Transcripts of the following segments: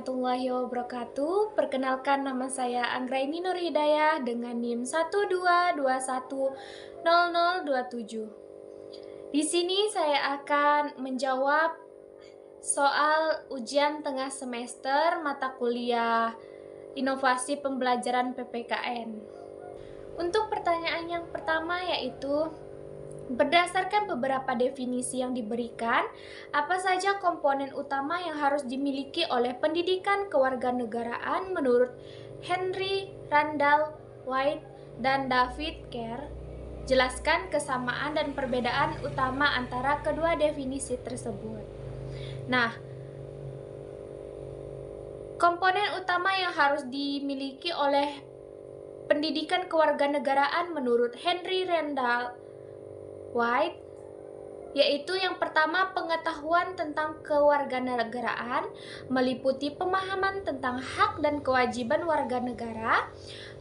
warahmatullahi wabarakatuh. Perkenalkan, nama saya Anggraini Nur Hidayah dengan NIM 122100027. Di sini saya akan menjawab soal ujian tengah semester mata kuliah Inovasi Pembelajaran PPKN. Untuk pertanyaan yang pertama yaitu, berdasarkan beberapa definisi yang diberikan, apa saja komponen utama yang harus dimiliki oleh pendidikan kewarganegaraan menurut Henry Randall White dan David Kerr? Jelaskan kesamaan dan perbedaan utama antara kedua definisi tersebut. Nah, komponen utama yang harus dimiliki oleh pendidikan kewarganegaraan menurut Henry Randall White yaitu yang pertama, pengetahuan tentang kewarganegaraan meliputi pemahaman tentang hak dan kewajiban warga negara,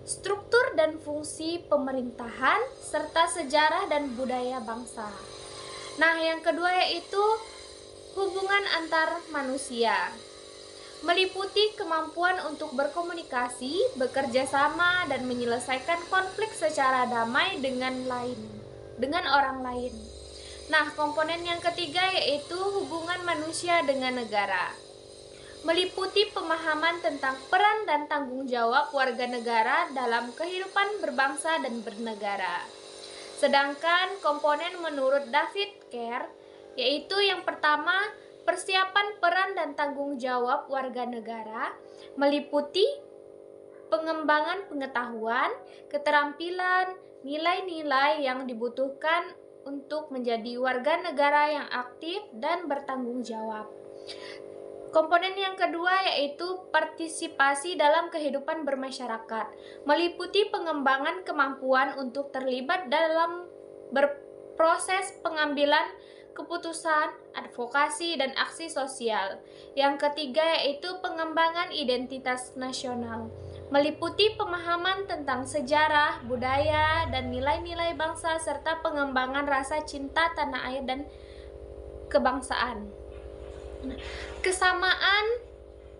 struktur dan fungsi pemerintahan, serta sejarah dan budaya bangsa. Nah, yang kedua yaitu hubungan antar manusia, meliputi kemampuan untuk berkomunikasi, bekerja sama, dan menyelesaikan konflik secara damai dengan orang lain. Nah, komponen yang ketiga yaitu hubungan manusia dengan negara, meliputi pemahaman tentang peran dan tanggung jawab warga negara dalam kehidupan berbangsa dan bernegara. Sedangkan komponen menurut David Kerr yaitu yang pertama, persiapan peran dan tanggung jawab warga negara, meliputi pengembangan pengetahuan, keterampilan, nilai-nilai yang dibutuhkan untuk menjadi warga negara yang aktif dan bertanggung jawab. Komponen yang kedua yaitu partisipasi dalam kehidupan bermasyarakat, meliputi pengembangan kemampuan untuk terlibat dalam berproses pengambilan keputusan, advokasi, dan aksi sosial. Yang ketiga yaitu pengembangan identitas nasional, meliputi pemahaman tentang sejarah, budaya, dan nilai-nilai bangsa serta pengembangan rasa cinta tanah air dan kebangsaan. Kesamaan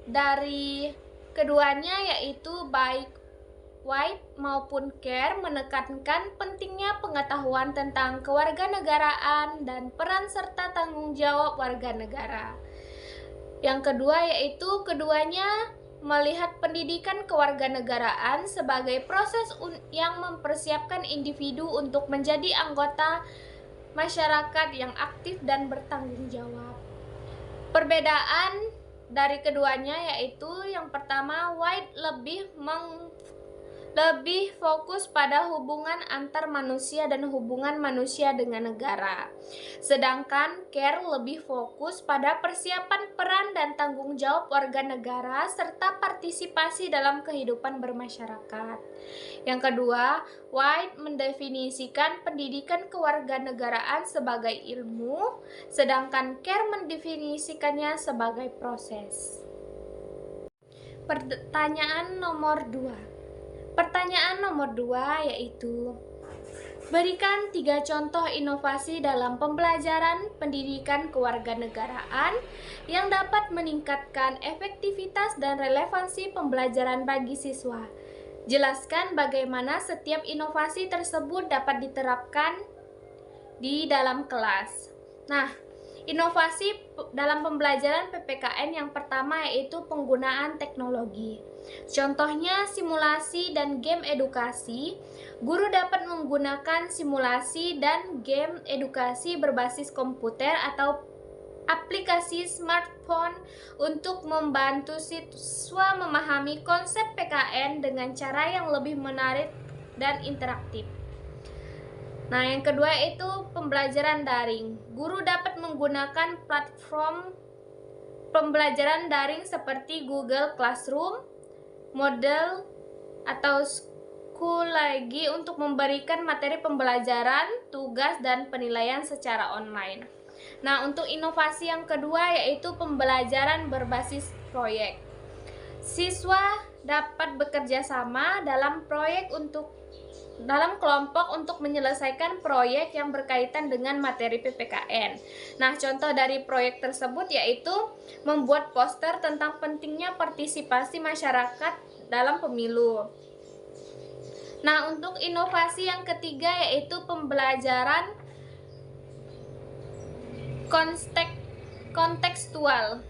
dari keduanya yaitu baik White maupun Kerr menekankan pentingnya pengetahuan tentang kewarganegaraan dan peran serta tanggung jawab warga negara. Yang kedua yaitu keduanya melihat pendidikan kewarganegaraan sebagai proses yang mempersiapkan individu untuk menjadi anggota masyarakat yang aktif dan bertanggung jawab. Perbedaan dari keduanya yaitu yang pertama, White lebih fokus pada hubungan antar manusia dan hubungan manusia dengan negara. Sedangkan Kerr lebih fokus pada persiapan peran dan tanggung jawab warga negara serta partisipasi dalam kehidupan bermasyarakat. Yang kedua, White mendefinisikan pendidikan kewarganegaraan sebagai ilmu, sedangkan Kerr mendefinisikannya sebagai proses. Pertanyaan nomor 2. Pertanyaan nomor 2 yaitu, berikan 3 contoh inovasi dalam pembelajaran pendidikan kewarganegaraan yang dapat meningkatkan efektivitas dan relevansi pembelajaran bagi siswa. Jelaskan bagaimana setiap inovasi tersebut dapat diterapkan di dalam kelas. Nah, inovasi dalam pembelajaran PPKN yang pertama yaitu penggunaan teknologi. Contohnya simulasi dan game edukasi. Guru dapat menggunakan simulasi dan game edukasi berbasis komputer atau aplikasi smartphone untuk membantu siswa memahami konsep PKN dengan cara yang lebih menarik dan interaktif. Nah, yang kedua itu pembelajaran daring. Guru dapat menggunakan platform pembelajaran daring seperti Google Classroom, Moodle, atau Schoology untuk memberikan materi pembelajaran, tugas, dan penilaian secara online. Nah, untuk inovasi yang kedua yaitu pembelajaran berbasis proyek. Siswa dapat bekerja sama dalam proyek untuk dalam kelompok untuk menyelesaikan proyek yang berkaitan dengan materi PPKN. Nah, contoh dari proyek tersebut yaitu membuat poster tentang pentingnya partisipasi masyarakat dalam pemilu. Nah, untuk inovasi yang ketiga yaitu pembelajaran kontekstual.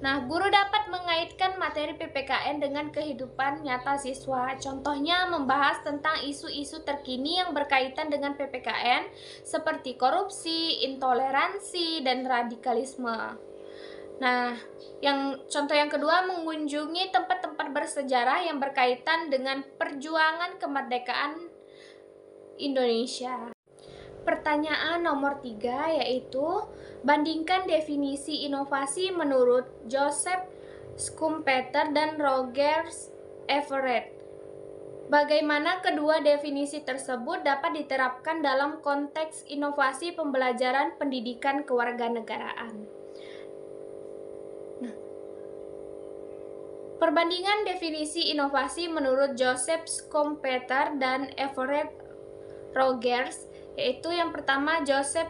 Nah, guru dapat mengaitkan materi PPKN dengan kehidupan nyata siswa. Contohnya membahas tentang isu-isu terkini yang berkaitan dengan PPKN seperti korupsi, intoleransi, dan radikalisme. Nah, contoh yang kedua mengunjungi tempat-tempat bersejarah yang berkaitan dengan perjuangan kemerdekaan Indonesia. Pertanyaan nomor 3 yaitu bandingkan definisi inovasi menurut Joseph Schumpeter dan Roger Everett. Bagaimana kedua definisi tersebut dapat diterapkan dalam konteks inovasi pembelajaran pendidikan kewarganegaraan? Perbandingan definisi inovasi menurut Joseph Schumpeter dan Everett Rogers, yaitu yang pertama Joseph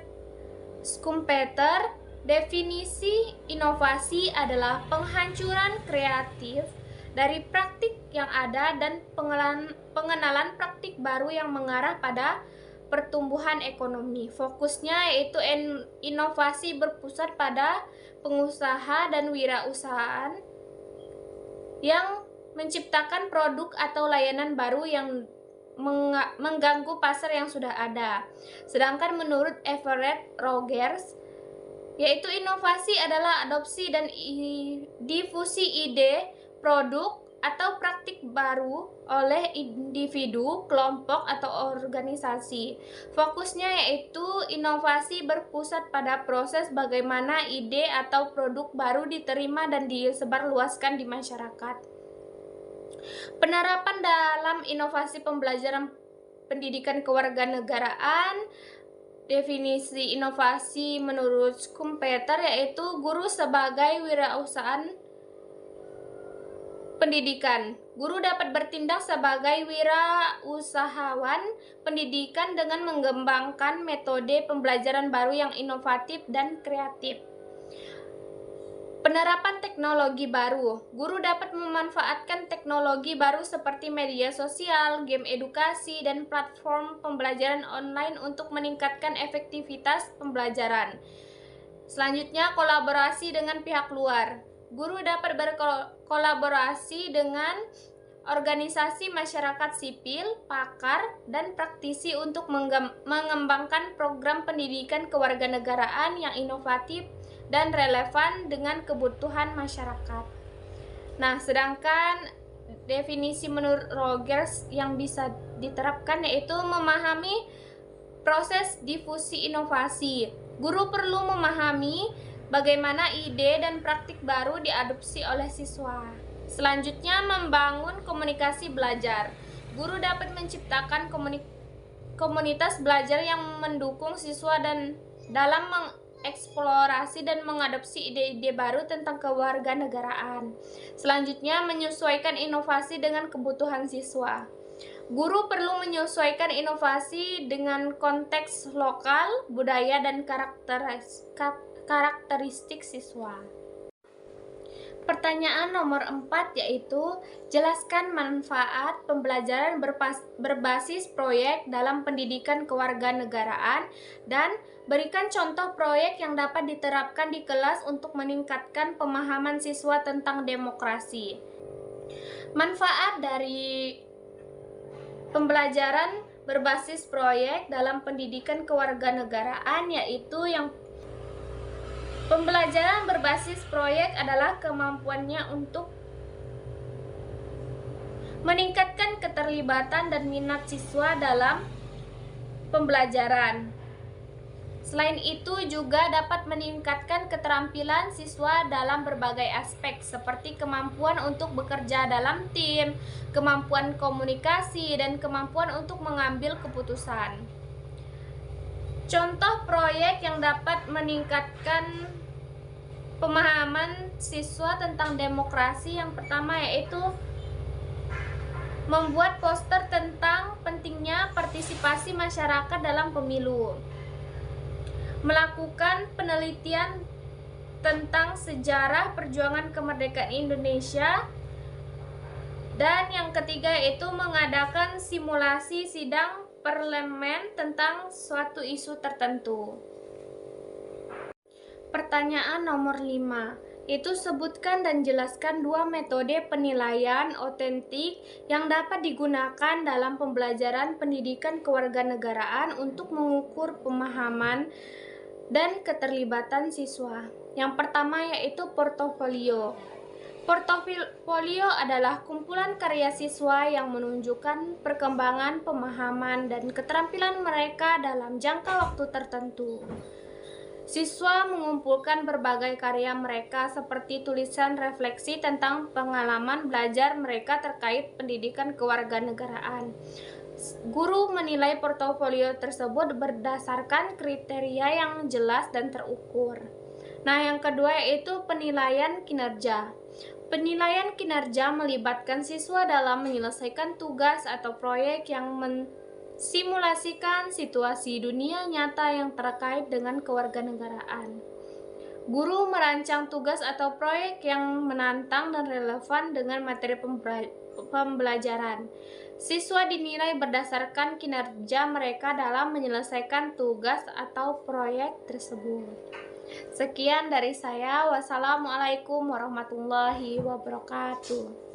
Schumpeter, definisi inovasi adalah penghancuran kreatif dari praktik yang ada dan pengenalan praktik baru yang mengarah pada pertumbuhan ekonomi. Fokusnya yaitu inovasi berpusat pada pengusaha dan wirausahaan yang menciptakan produk atau layanan baru yang mengganggu pasar yang sudah ada. Sedangkan menurut Everett Rogers, yaitu inovasi adalah adopsi dan difusi ide, produk, atau praktik baru oleh individu, kelompok, atau organisasi. Fokusnya yaitu inovasi berpusat pada proses bagaimana ide atau produk baru diterima dan disebarluaskan di masyarakat. Penerapan dalam inovasi pembelajaran pendidikan kewarganegaraan. Definisi inovasi menurut Schumpeter yaitu guru sebagai wirausahaan pendidikan. Guru dapat bertindak sebagai wirausahawan pendidikan dengan mengembangkan metode pembelajaran baru yang inovatif dan kreatif. Penerapan teknologi baru. Guru dapat memanfaatkan teknologi baru seperti media sosial, game edukasi, dan platform pembelajaran online untuk meningkatkan efektivitas pembelajaran. Selanjutnya, kolaborasi dengan pihak luar. Guru dapat berkolaborasi dengan organisasi masyarakat sipil, pakar, dan praktisi untuk mengembangkan program pendidikan kewarganegaraan yang inovatif dan relevan dengan kebutuhan masyarakat. Nah, sedangkan definisi menurut Rogers yang bisa diterapkan yaitu memahami proses difusi inovasi. Guru perlu memahami bagaimana ide dan praktik baru diadopsi oleh siswa. Selanjutnya, membangun komunikasi belajar. Guru dapat menciptakan komunitas belajar yang mendukung siswa dan dalam mengeksplorasi dan mengadopsi ide-ide baru tentang kewarganegaraan. Selanjutnya, menyesuaikan inovasi dengan kebutuhan siswa. Guru perlu menyesuaikan inovasi dengan konteks lokal, budaya, dan karakteristik siswa. Pertanyaan nomor 4 yaitu jelaskan manfaat pembelajaran berbasis proyek dalam pendidikan kewarganegaraan dan berikan contoh proyek yang dapat diterapkan di kelas untuk meningkatkan pemahaman siswa tentang demokrasi. Manfaat dari pembelajaran berbasis proyek dalam pendidikan kewarganegaraan yaitu yang pembelajaran berbasis proyek adalah kemampuannya untuk meningkatkan keterlibatan dan minat siswa dalam pembelajaran. Selain itu juga dapat meningkatkan keterampilan siswa dalam berbagai aspek seperti kemampuan untuk bekerja dalam tim, kemampuan komunikasi, dan kemampuan untuk mengambil keputusan. Contoh proyek yang dapat meningkatkan pemahaman siswa tentang demokrasi yang pertama yaitu membuat poster tentang partisipasi masyarakat dalam pemilu, melakukan penelitian tentang sejarah perjuangan kemerdekaan Indonesia, dan yang ketiga yaitu mengadakan simulasi sidang parlemen tentang suatu isu tertentu. Pertanyaan nomor 5, itu sebutkan dan jelaskan 2 metode penilaian otentik yang dapat digunakan dalam pembelajaran pendidikan kewarganegaraan untuk mengukur pemahaman dan keterlibatan siswa. Yang pertama yaitu portofolio. Portofolio adalah kumpulan karya siswa yang menunjukkan perkembangan pemahaman dan keterampilan mereka dalam jangka waktu tertentu. Siswa mengumpulkan berbagai karya mereka seperti tulisan refleksi tentang pengalaman belajar mereka terkait pendidikan kewarganegaraan. Guru menilai portofolio tersebut berdasarkan kriteria yang jelas dan terukur. Nah, yang kedua yaitu penilaian kinerja. Penilaian kinerja melibatkan siswa dalam menyelesaikan tugas atau proyek yang simulasikan situasi dunia nyata yang terkait dengan kewarganegaraan. Guru merancang tugas atau proyek yang menantang dan relevan dengan materi pembelajaran. Siswa dinilai berdasarkan kinerja mereka dalam menyelesaikan tugas atau proyek tersebut. Sekian dari saya. Wassalamualaikum warahmatullahi wabarakatuh.